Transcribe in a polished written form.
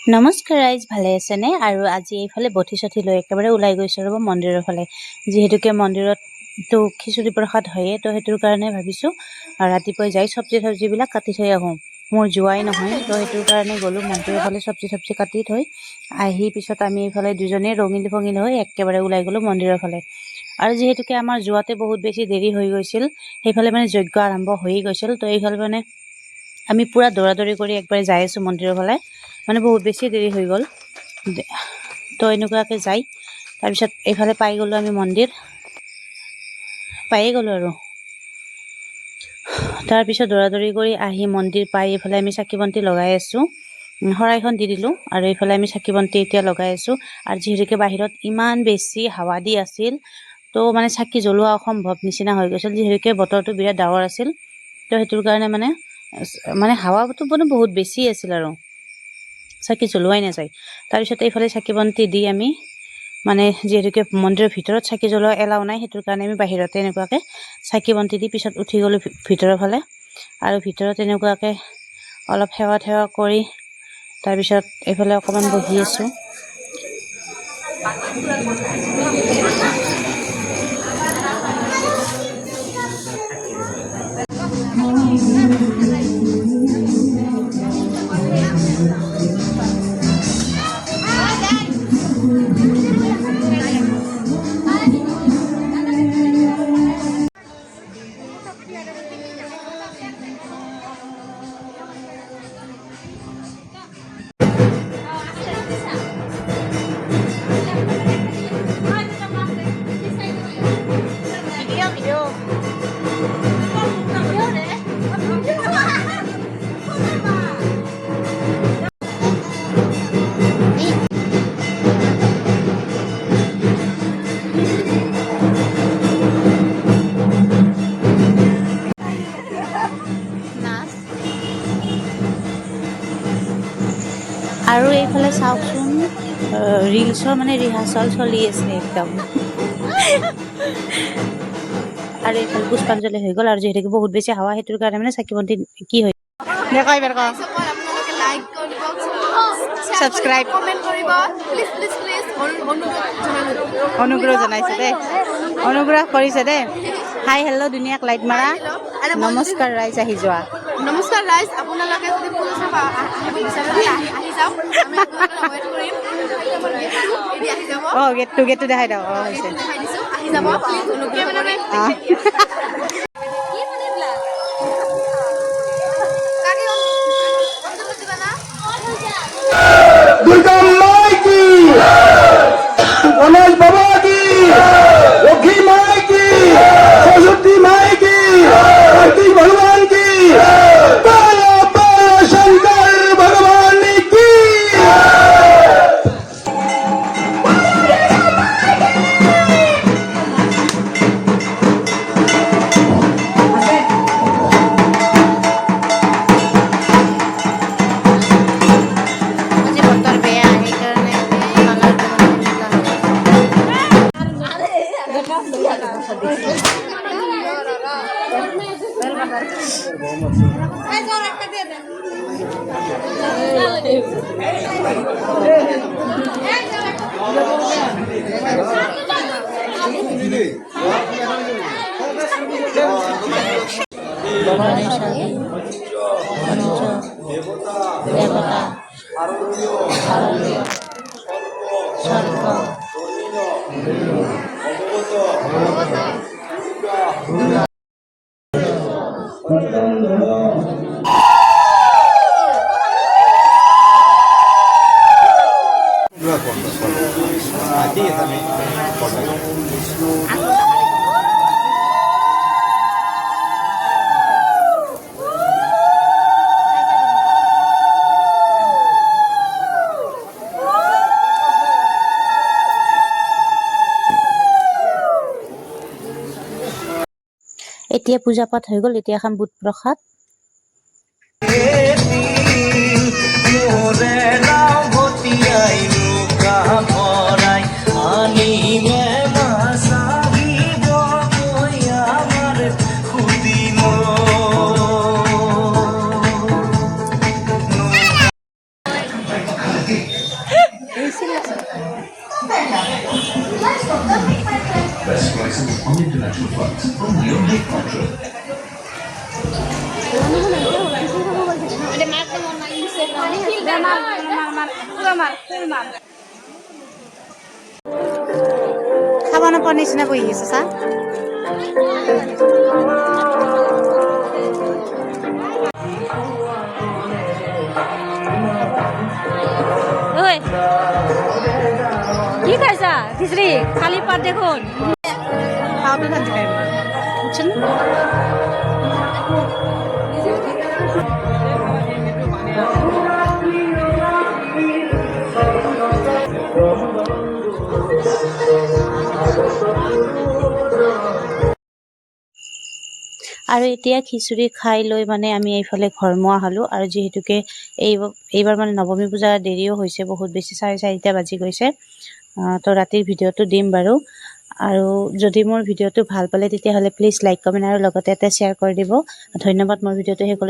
নমস্কাৰ ৰাইজ, ভালে আছেনে? আৰু আজি এইফালে বঠি চঠি লৈ একেবাৰে ওলাই গৈছোঁ ৰ'ব মন্দিৰৰ ফালে। যিহেতুকে মন্দিৰততো খিচিৰি প্ৰসাদ হয়ে, তো সেইটোৰ কাৰণে ভাবিছোঁ ৰাতিপুৱাই যাই চব্জিবিলাক কাটি থৈ আহোঁ। মোৰ যোৱাই নহয়, তো সেইটোৰ কাৰণে গ'লোঁ মন্দিৰৰ ফালে চব্জি কাটি থৈ আহি পিছত আমি এইফালে দুজনে ৰঙিল ফঙিল হৈ একেবাৰে ওলাই গ'লোঁ মন্দিৰৰ ফালে। আৰু যিহেতুকে আমাৰ যোৱাতে বহুত বেছি দেৰি হৈ গৈছিল, সেইফালে মানে যজ্ঞ আৰম্ভ হৈয়ে গৈছিল, তো এইফালে মানে আমি পূৰা দৌৰা-দৌৰি কৰি একবাৰে যাই আছোঁ মন্দিৰৰ ফালে। মানে বহুত বেছি দেৰি হৈ গ'ল, তো এনেকুৱাকৈ যাই তাৰপিছত এইফালে পাই গ'লোঁ আমি মন্দিৰ, পায়ে গ'লোঁ আৰু তাৰপিছত দৌৰা-দৌৰি কৰি আহি মন্দিৰ পাই এইফালে আমি চাকি বন্তি লগাই আছোঁ। শৰাইখন দি দিলোঁ আৰু এইফালে আমি চাকি বন্তি এতিয়া লগাই আছোঁ। আৰু যিহেতুকে বাহিৰত ইমান বেছি হাৱা দি আছিল, তো মানে চাকি জ্বলোৱা অসম্ভৱ নিচিনা হৈ গৈছিল, যিহেতুকে বতৰটো বিৰাট ডাৱৰ আছিল। তো সেইটোৰ কাৰণে মানে হাৱাটো মানে বহুত বেছি আছিল আৰু চাকি জ্বলোৱাই নাযায়। তাৰপিছত এইফালে চাকি বন্তি দি আমি মানে যিহেতুকে মন্দিৰৰ ভিতৰত চাকি জ্বলোৱা এলাও নাই, সেইটোৰ কাৰণে আমি বাহিৰতে এনেকুৱাকৈ চাকি বন্তি দি পিছত উঠি গ'লোঁ ভিতৰৰ ফালে। আৰু ভিতৰত এনেকুৱাকৈ অলপ সেৱা কৰি তাৰপিছত এইফালে অকণমান বহি আছোঁ। আৰু এইফালে চাওকচোন, ৰিলছৰ মানে ৰিহাৰ্চল চলি আছে একদম। আৰু এইফালে পুষ্পাঞ্জলি হৈ গ'ল, আৰু যিহেতুকে বহুত বেছি হাৱা, সেইটোৰ কাৰণে মানে চাকি বন্তি কি হয় সাবস্ক্ৰাইব অনুগ্ৰহ জনাইছে দেই, অনুগ্ৰহ কৰিছে দেই। হাই হেল্ল' ধুনীয়াক লাইট মাৰা। নমস্কাৰ ৰাইজ, আহি যোৱা। নমস্কাৰ ৰাইজ, আপোনালোকে যদি ফুল চাব আহিব বিচাৰে আহি যাওক, আমি আপোনালোকক ৱেইট কৰিম। আহি যাব। গেটটো দেখাই দিওঁ। হৈছে দেখাই দিছোঁ, আহি যাব অনুগ্ৰহ কৰি। दुर्गा माई की, गणेश बाबा की, लक्ष्मी माई की, सरस्वती माई की, कार्तिक भगवान की, बोलो बोलो शंकर भगवान की। দেবতা এতিয়া পূজা পাঠ হৈ গ'ল, এতিয়া খাম বুট প্ৰসাদ। on intellectual funds only on Hate Control. খাব নাপোৱাৰ নিচিনা বহি আছে চা ঐ কি খাইছা খিচড়ি খালি পাত দেখোন খাওয়াতে শান্তি পাইব বুঝছেন আৰু এতিয়া খিচুৰি খাই লৈ মানে আমি এইফালে ঘৰমুৱা হ'লোঁ আৰু যিহেতুকে এইবাৰ মানে নৱমী পূজা দেৰিও হৈছে বহুত বেছি 4:30 বাজি গৈছে তো ৰাতিৰ ভিডিঅ'টো দিম বাৰু আৰু যদি মোৰ ভিডিঅ'টো ভাল পালে তেতিয়াহ'লে প্লিজ লাইক কমেণ্ট আৰু লগতে এটা শ্বেয়াৰ কৰি দিব ধন্যবাদ মোৰ ভিডিঅ'টো শেষ